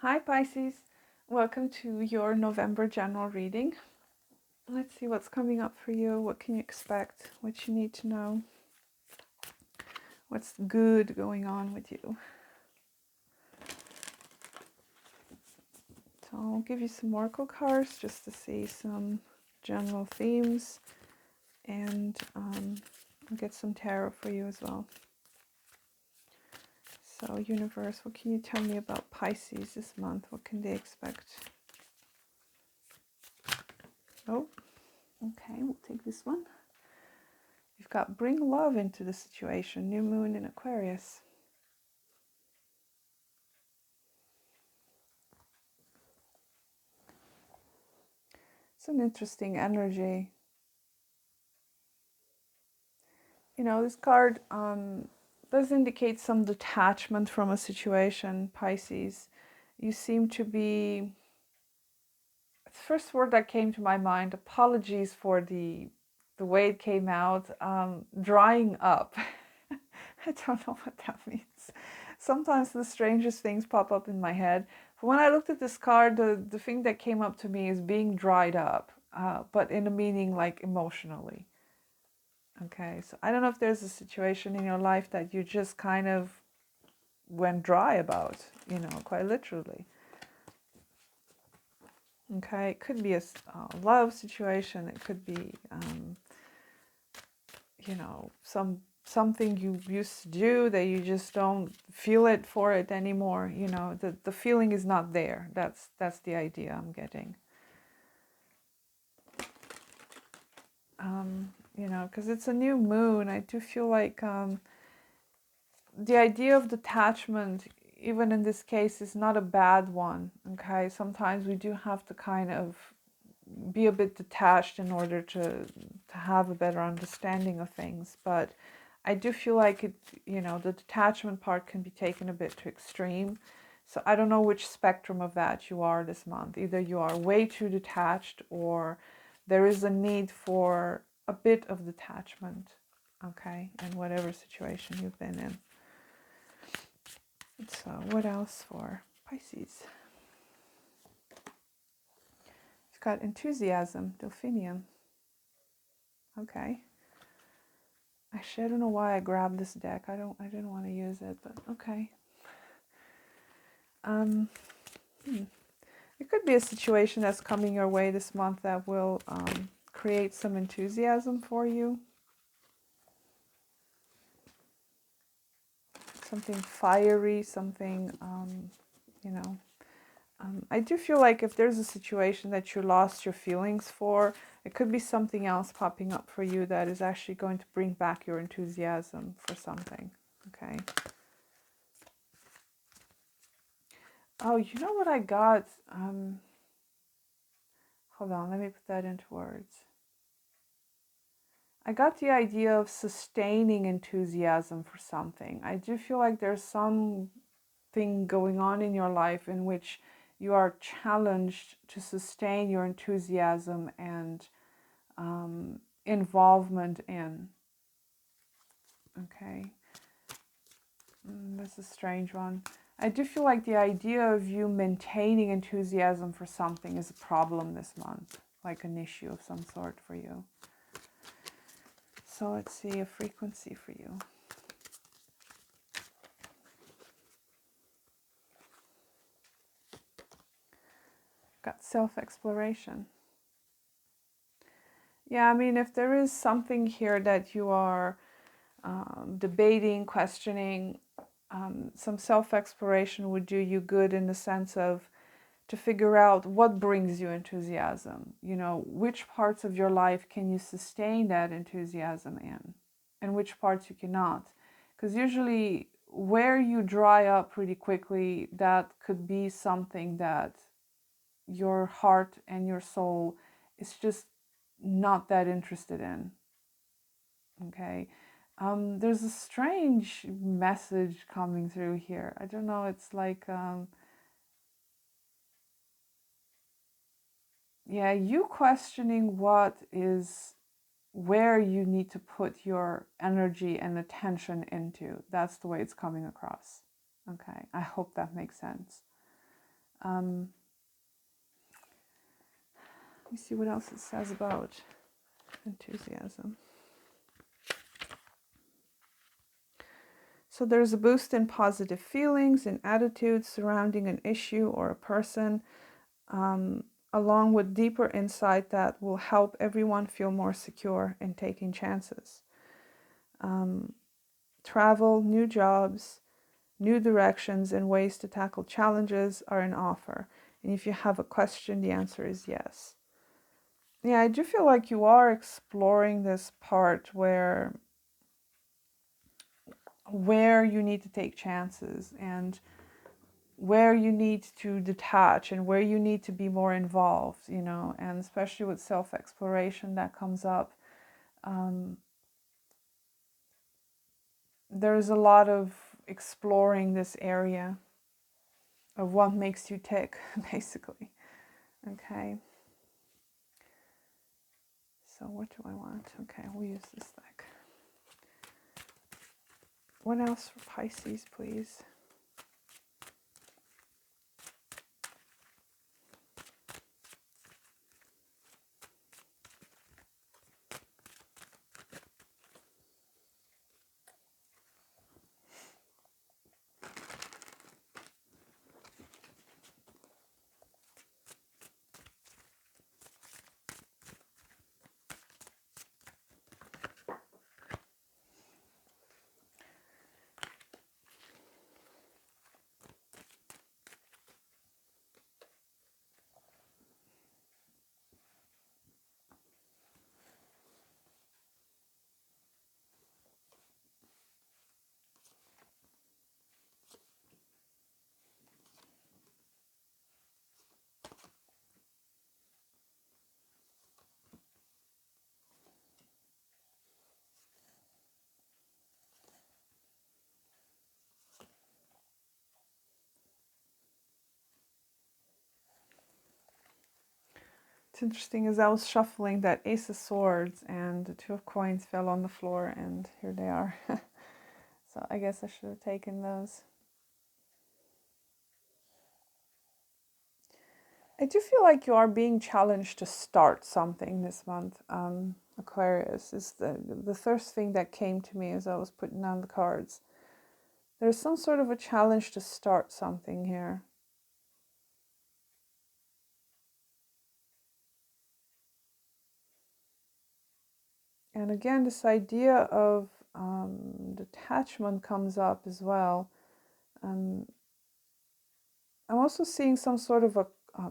Hi Pisces, welcome to your November general reading. Let's see what's coming up for you, what can you expect, what you need to know, what's good going on with you. So I'll give you some oracle cards just to see some general themes, and I'll get some tarot for you as well. So universe, what can you tell me about Pisces this month? What can they expect? Oh, okay, we'll take this one. You've got bring love into the situation, new moon in Aquarius. It's an interesting energy. You know, this card does indicate some detachment from a situation, Pisces. You seem to be, the first word that came to my mind, apologies for the way it came out, drying up. I don't know what that means. Sometimes the strangest things pop up in my head. But when I looked at this card, the thing that came up to me is being dried up, but in a meaning like emotionally. Okay, so I don't know if there's a situation in your life that you just kind of went dry about, you know, quite literally. Okay, it could be a love situation. It could be, you know, something you used to do that you just don't feel it for it anymore. You know, the feeling is not there. That's the idea I'm getting. You know, because it's a new moon. I do feel like the idea of detachment, even in this case, is not a bad one. Okay, sometimes we do have to kind of be a bit detached in order to have a better understanding of things. But I do feel like it, you know, the detachment part can be taken a bit to extreme. So I don't know which spectrum of that you are this month. Either you are way too detached, or there is a need for a bit of detachment, okay, in whatever situation you've been in. So what else for Pisces? You've got enthusiasm, delphinium. Okay. Actually, I don't know why I grabbed this deck. I didn't want to use it, but okay. It could be a situation that's coming your way this month that will create some enthusiasm for you. Something fiery, something, you know. I do feel like if there's a situation that you lost your feelings for, it could be something else popping up for you that is actually going to bring back your enthusiasm for something. Okay. Oh, you know what I got? Hold on, let me put that into words. I got the idea of sustaining enthusiasm for something. I do feel like there's something going on in your life in which you are challenged to sustain your enthusiasm and involvement in. Okay, that's a strange one. I do feel like the idea of you maintaining enthusiasm for something is a problem this month, like an issue of some sort for you. So let's see a frequency for you. Got self-exploration. Yeah, I mean, if there is something here that you are debating, questioning, some self-exploration would do you good in the sense of to figure out what brings you enthusiasm. You know, which parts of your life can you sustain that enthusiasm in, and which parts you cannot. Because usually where you dry up pretty quickly, that could be something that your heart and your soul is just not that interested in. Okay. There's a strange message coming through here. I don't know. It's like, yeah, you questioning what is, where you need to put your energy and attention into. That's the way it's coming across. Okay. I hope that makes sense. Let me see what else it says about enthusiasm. So there's a boost in positive feelings and attitudes surrounding an issue or a person, along with deeper insight that will help everyone feel more secure in taking chances. Travel, new jobs, new directions, and ways to tackle challenges are an offer. And if you have a question, the answer is yes. Yeah, I do feel like you are exploring this part where you need to take chances and where you need to detach and where you need to be more involved, you know, and especially with self-exploration that comes up. There's a lot of exploring this area of what makes you tick, basically. Okay. So what do I want? Okay, we'll use this deck. What else for Pisces, please? It's interesting, as I was shuffling, that Ace of Swords and the Two of Coins fell on the floor, and here they are. So I guess I should have taken those. I do feel like you are being challenged to start something this month. Aquarius is the first thing that came to me as I was putting down the cards. There's some sort of a challenge to start something here. And again, this idea of detachment comes up as well. I'm also seeing some sort of a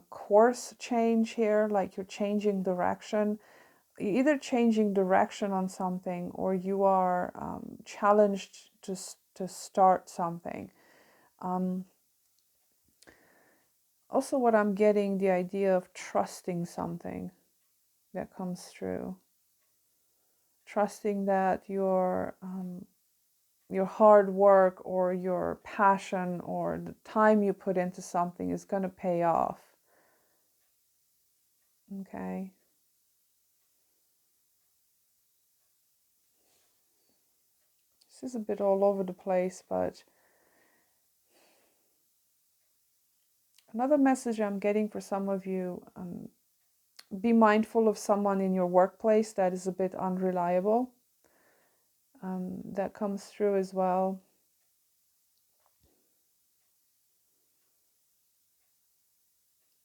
course change here, like you're changing direction. You're either changing direction on something, or you are challenged to start something. Also, what I'm getting, the idea of trusting something that comes through. Trusting that your hard work or your passion or the time you put into something is going to pay off. Okay. This is a bit all over the place, but another message I'm getting for some of you, be mindful of someone in your workplace that is a bit unreliable. That comes through as well.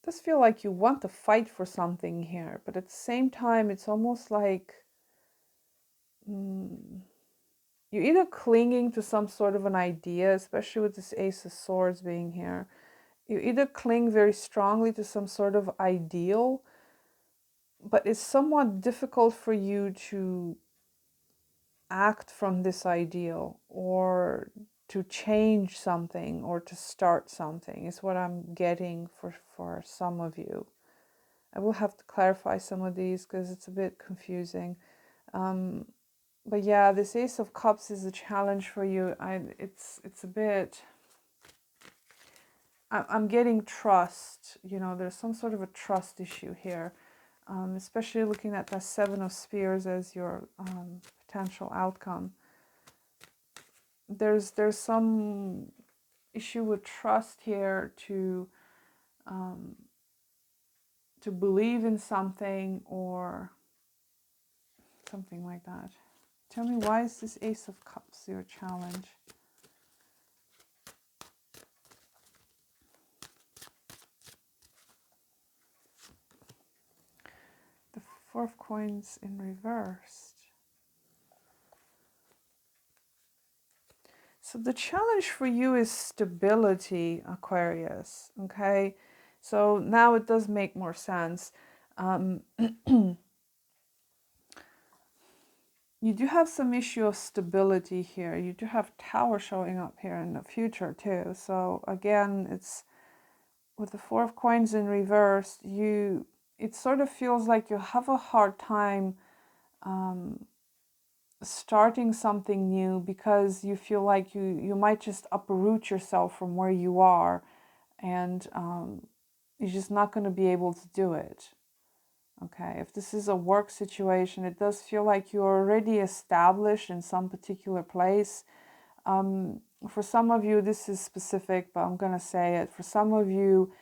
It does feel like you want to fight for something here, but at the same time, it's almost like you're either clinging to some sort of an idea, especially with this Ace of Swords being here. You either cling very strongly to some sort of ideal, but it's somewhat difficult for you to act from this ideal or to change something or to start something is what I'm getting for some of you. I will have to clarify some of these because it's a bit confusing. But yeah, this Ace of Cups is a challenge for you. It's a bit... I'm getting trust. You know, there's some sort of a trust issue here, especially looking at the Seven of Spears as your potential outcome. There's some issue with trust here to um, to believe in something or something like that. Tell me, why is this Ace of Cups your challenge? The Four of Coins in reversed. So the challenge for you is stability, Aquarius, okay? So now it does make more sense. You do have some issue of stability here. You do have Tower showing up here in the future too. So again, it's with the Four of Coins in reverse, it sort of feels like you have a hard time starting something new because you feel like you might just uproot yourself from where you are, and you're just not going to be able to do it. Okay, if this is a work situation, it does feel like you're already established in some particular place. For some of you, this is specific, but I'm going to say it. For some of you,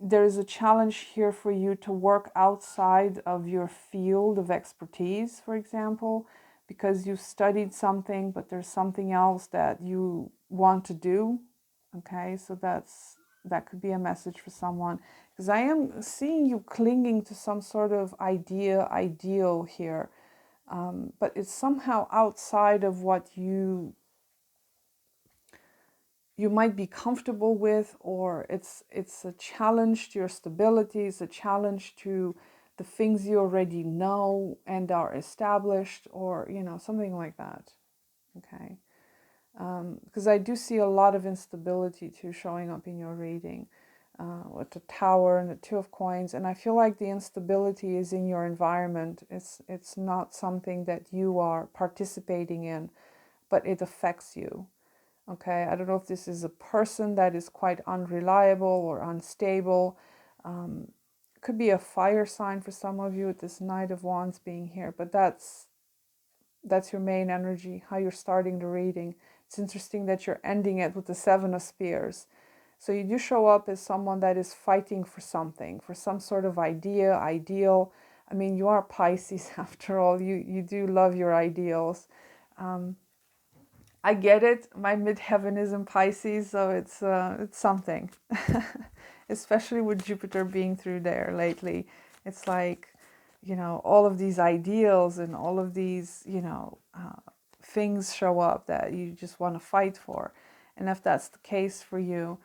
there is a challenge here for you to work outside of your field of expertise, for example, because you've studied something, but there's something else that you want to do. Okay, so that could be a message for someone, because I am seeing you clinging to some sort of ideal here, but it's somehow outside of what you might be comfortable with, or it's a challenge to your stability, it's a challenge to the things you already know and are established, or something like that. Okay, because I do see a lot of instability too showing up in your reading, with the Tower and the Two of Coins, and I feel like the instability is in your environment. It's not something that you are participating in, but it affects you. Okay, I don't know if this is a person that is quite unreliable or unstable. Could be a fire sign for some of you with this Knight of Wands being here, but that's your main energy, how you're starting the reading. It's interesting that you're ending it with the Seven of Spears. So you do show up as someone that is fighting for something, for some sort of idea, ideal. I mean, you are Pisces after all. You do love your ideals. I get it. My midheaven is in Pisces, so it's something. Especially with Jupiter being through there lately. It's like, all of these ideals and all of these, things show up that you just want to fight for. And if that's the case for you,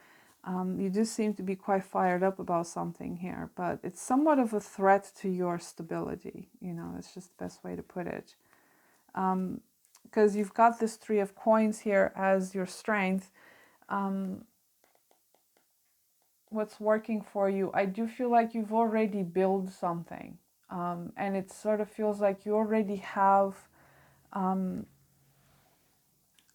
you do seem to be quite fired up about something here, but it's somewhat of a threat to your stability. It's just the best way to put it. Because you've got this Three of Coins here as your strength. What's working for you, I do feel like you've already built something. And it sort of feels like you already have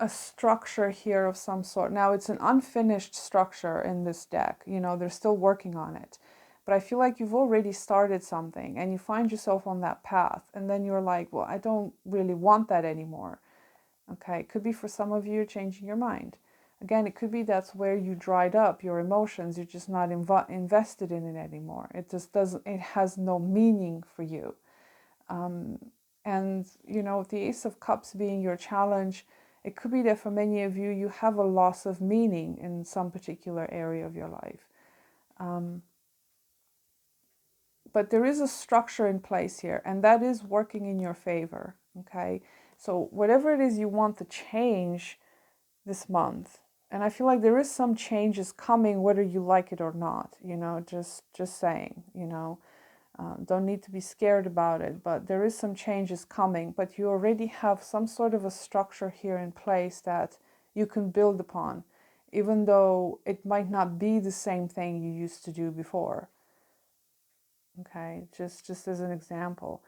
a structure here of some sort. Now, it's an unfinished structure in this deck. They're still working on it. But I feel like you've already started something and you find yourself on that path. And then you're like, well, I don't really want that anymore. Okay, it could be for some of you changing your mind. Again, it could be that's where you dried up your emotions. You're just not invested in it anymore. It just doesn't, it has no meaning for you. And, the Ace of Cups being your challenge, it could be that for many of you, you have a loss of meaning in some particular area of your life. But there is a structure in place here, and that is working in your favor, okay? So whatever it is you want to change this month, and I feel like there is some changes coming, whether you like it or not, just saying, don't need to be scared about it, but there is some changes coming, but you already have some sort of a structure here in place that you can build upon, even though it might not be the same thing you used to do before. Okay, just as an example.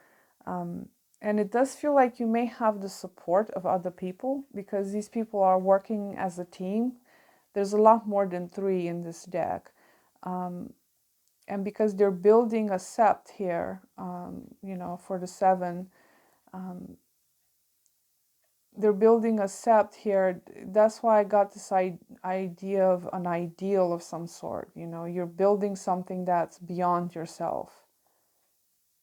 And it does feel like you may have the support of other people because these people are working as a team. There's a lot more than three in this deck. And because they're building a sept here, for the seven, they're building a sept here. That's why I got this idea of an ideal of some sort. You know, you're building something that's beyond yourself.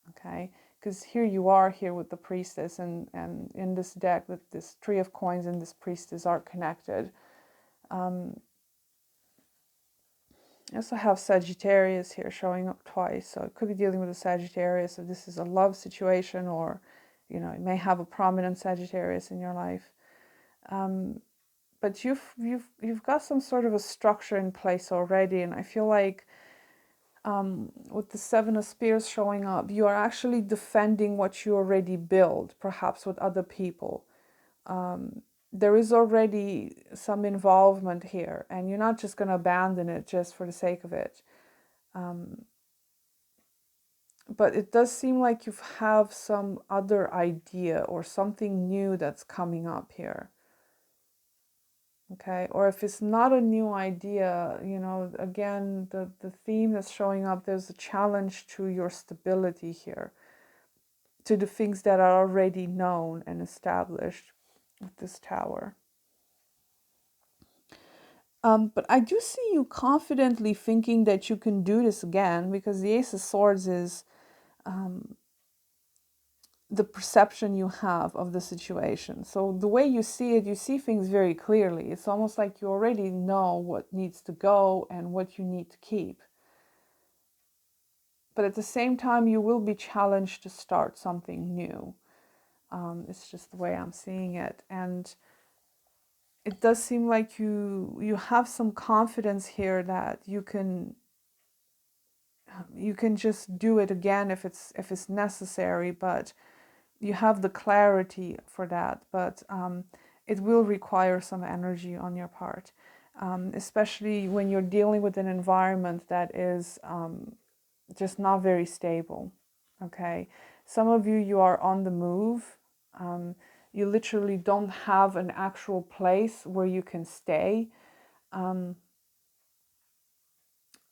Okay, because here you are here with the priestess, and in this deck, that this three of coins and this priestess are connected. I also have Sagittarius here showing up twice, so it could be dealing with a Sagittarius if this is a love situation, or you know, you may have a prominent Sagittarius in your life. But you've got some sort of a structure in place already, and I feel like with the Seven of Spears showing up, you are actually defending what you already built, perhaps with other people. There is already some involvement here, and you're not just going to abandon it just for the sake of it. But it does seem like you have some other idea or something new that's coming up here. Okay, or if it's not a new idea, you know, again, the theme that's showing up, there's a challenge to your stability here, to the things that are already known and established with this tower. But I do see you confidently thinking that you can do this again, because the Ace of Swords is the perception you have of the situation. So the way you see it, you see things very clearly. It's almost like you already know what needs to go and what you need to keep. But at the same time, you will be challenged to start something new. It's just the way I'm seeing it. And it does seem like you have some confidence here that you can just do it again if it's necessary, but you have the clarity for that. But it will require some energy on your part, especially when you're dealing with an environment that is just not very stable. Okay, some of you are on the move. You literally don't have an actual place where you can stay,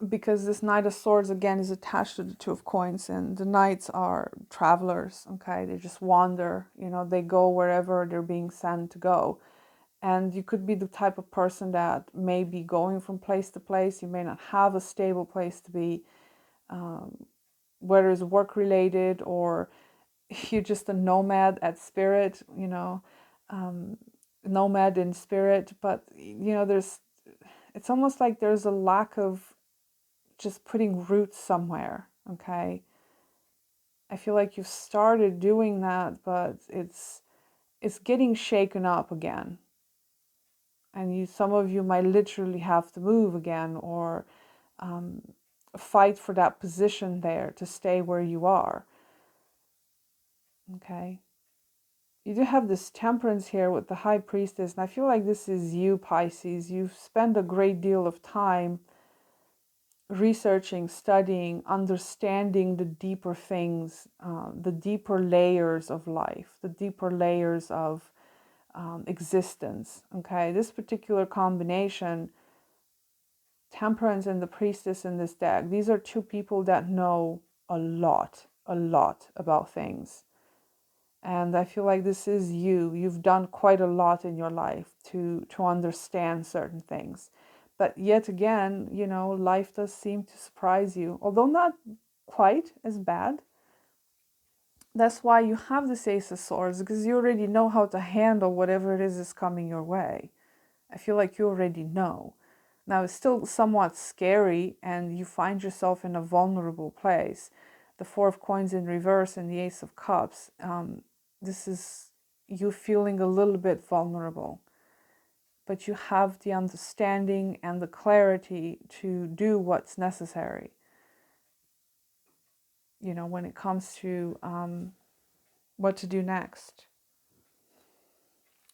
because this Knight of Swords again is attached to the Two of Coins, and the knights are travelers. Okay, they just wander, you know, they go wherever they're being sent to go. And you could be the type of person that may be going from place to place. You may not have a stable place to be, whether it's work related or you're just a nomad at spirit, you know, nomad in spirit. But you know, it's almost like there's a lack of just putting roots somewhere. Okay, I feel like you've started doing that, but it's getting shaken up again, and some of you might literally have to move again, or fight for that position there to stay where you are. Okay, you do have this Temperance here with the High Priestess, and I feel like this is you, Pisces. You've spent a great deal of time researching, studying, understanding the deeper things, the deeper layers of life, the deeper layers of existence. Okay, this particular combination, Temperance and the Priestess in this deck, these are two people that know a lot about things. And I feel like this is you. You've done quite a lot in your life to understand certain things. But yet again, you know, life does seem to surprise you, although not quite as bad. That's why you have this Ace of Swords, because you already know how to handle whatever it is coming your way. I feel like you already know. Now, it's still somewhat scary, and you find yourself in a vulnerable place. The Four of Coins in reverse and the Ace of Cups. This is you feeling a little bit vulnerable. But you have the understanding and the clarity to do what's necessary. You know, when it comes to what to do next.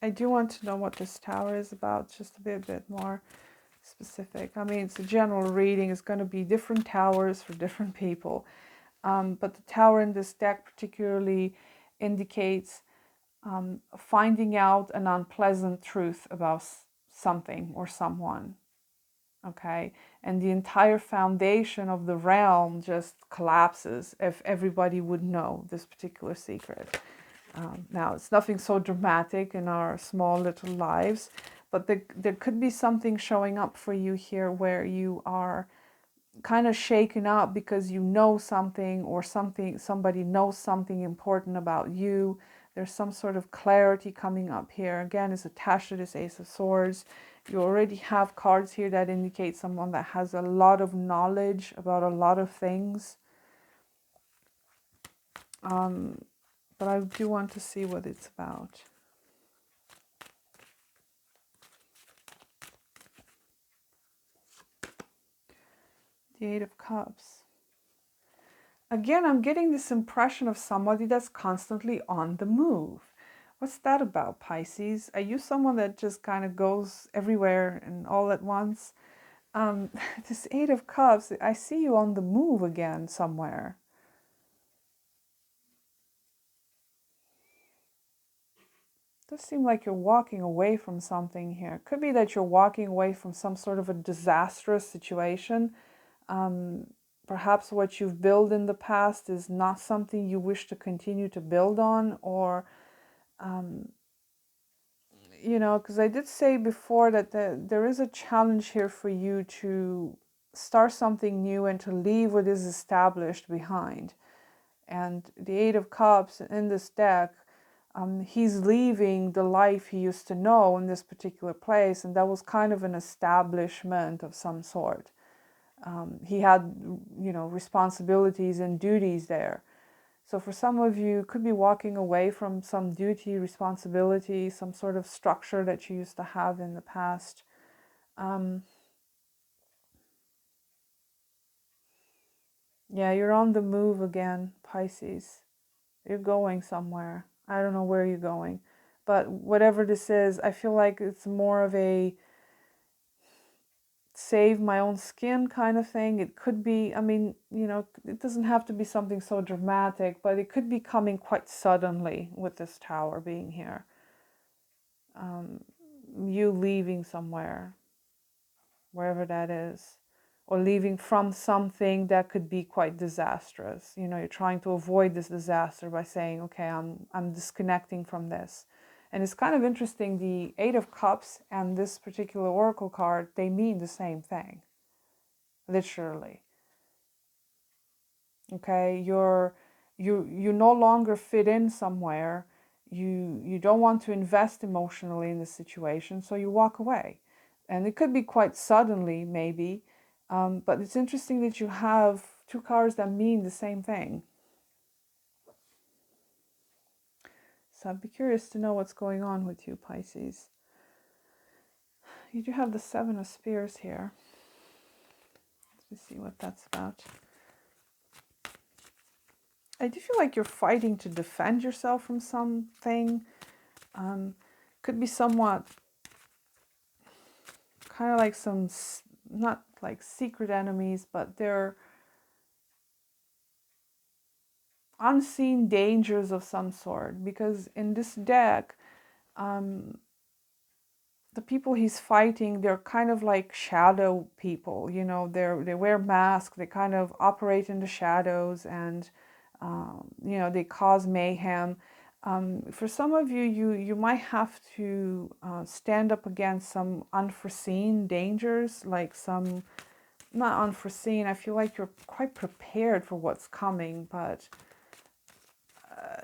I do want to know what this tower is about, just a bit more specific. I mean, it's a general reading. It's going to be different towers for different people. But the tower in this deck particularly indicates finding out an unpleasant truth about something or someone. Okay, and the entire foundation of the realm just collapses if everybody would know this particular secret. Now, it's nothing so dramatic in our small little lives, but there could be something showing up for you here where you are kind of shaken up because you know something, or somebody knows something important about you. There's some sort of clarity coming up here. Again, it's attached to this Ace of Swords. You already have cards here that indicate someone that has a lot of knowledge about a lot of things. But I do want to see what it's about. The Eight of Cups. Again, I'm getting this impression of somebody that's constantly on the move. What's that about, Pisces? Are you someone that just kind of goes everywhere and all at once? This Eight of Cups, I see you on the move again somewhere. It does seem like you're walking away from something here. It could be that you're walking away from some sort of a disastrous situation. Perhaps what you've built in the past is not something you wish to continue to build on, or you know, because I did say before that there is a challenge here for you to start something new and to leave what is established behind. And the Eight of Cups in this deck, he's leaving the life he used to know in this particular place, and that was kind of an establishment of some sort. He had, you know, responsibilities and duties there. So for some of you, could be walking away from some duty, responsibility, some sort of structure that you used to have in the past. Yeah, you're on the move again, Pisces. You're going somewhere. I don't know where you're going. But whatever this is, I feel like it's more of a save my own skin kind of thing. It could be, I mean, you know, it doesn't have to be something so dramatic, but it could be coming quite suddenly with this tower being here. You leaving somewhere, wherever that is, or leaving from something that could be quite disastrous. You know, you're trying to avoid this disaster by saying, okay, I'm disconnecting from this. And it's kind of interesting, the Eight of Cups and this particular oracle card, they mean the same thing, literally. Okay, you no longer fit in somewhere. You don't want to invest emotionally in the situation, so you walk away. And it could be quite suddenly, maybe, but it's interesting that you have two cards that mean the same thing. So I'd be curious to know what's going on with you, Pisces. You do have the Seven of Spears here. Let's see what that's about. I do feel like you're fighting to defend yourself from something. Could be somewhat kind of like some, not like secret enemies, but they're unseen dangers of some sort. Because in this deck, the people he's fighting, they're kind of like shadow people. You know, they wear masks, they kind of operate in the shadows, and you know, they cause mayhem. For some of you, you might have to stand up against some unforeseen dangers, like some, not unforeseen, I feel like you're quite prepared for what's coming, but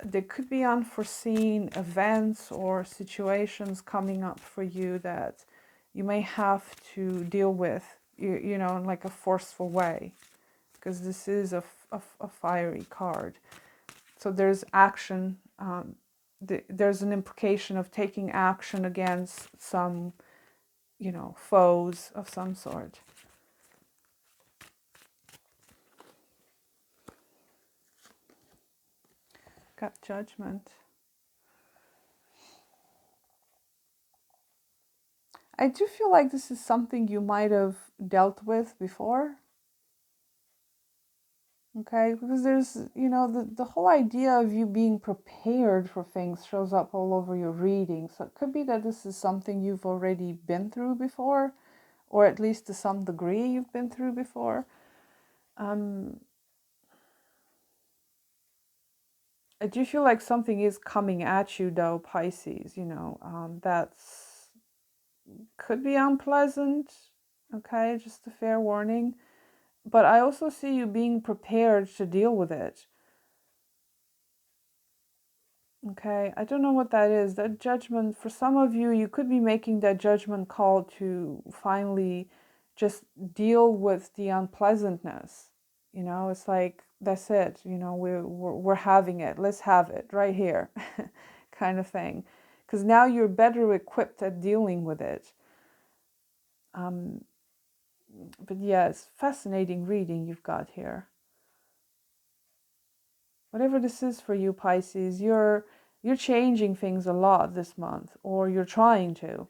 there could be unforeseen events or situations coming up for you that you may have to deal with, you know, in like a forceful way, because this is a fiery card. So there's action, there's an implication of taking action against some, you know, foes of some sort. Got Judgment. I do feel like this is something you might have dealt with before. Okay, because there's, you know, the whole idea of you being prepared for things shows up all over your reading. So it could be that this is something you've already been through before, or at least to some degree you've been through before. I do feel like something is coming at you though, Pisces, that's could be unpleasant. Okay, just a fair warning. But I also see you being prepared to deal with it. Okay, I don't know what that is. That judgment, for some of you, you could be making that judgment call to finally just deal with the unpleasantness. It's like, that's it. We're having it. Let's have it right here, kind of thing. Because now you're better equipped at dealing with it. But yeah, it's fascinating reading you've got here. Whatever this is for you, Pisces, you're changing things a lot this month, or you're trying to.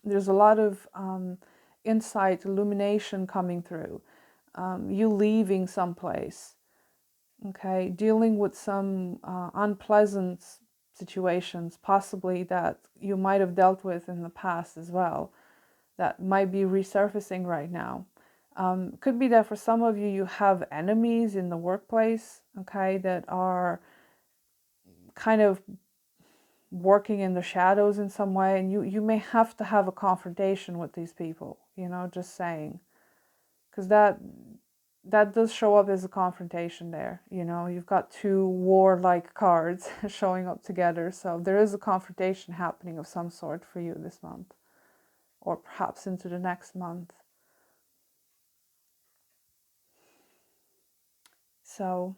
There's a lot of insight, illumination coming through. You leaving someplace, okay, dealing with some unpleasant situations, possibly that you might have dealt with in the past as well, that might be resurfacing right now. Could be that for some of you, you have enemies in the workplace, okay, that are kind of working in the shadows in some way, and you may have to have a confrontation with these people, just saying, because that does show up as a confrontation there. You've got two warlike cards showing up together, so there is a confrontation happening of some sort for you this month, or perhaps into the next month. So,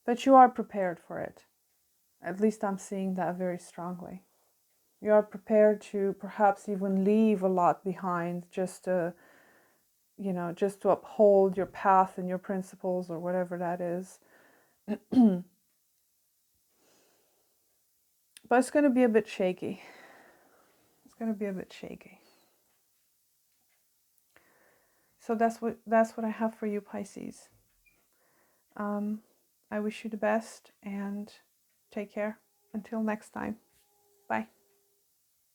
but you are prepared for it. At least I'm seeing that very strongly. You are prepared to perhaps even leave a lot behind just to uphold your path and your principles, or whatever that is. But it's going to be a bit shaky. It's going to be a bit shaky. So that's what I have for you, Pisces. I wish you the best and take care. Until next time. Bye.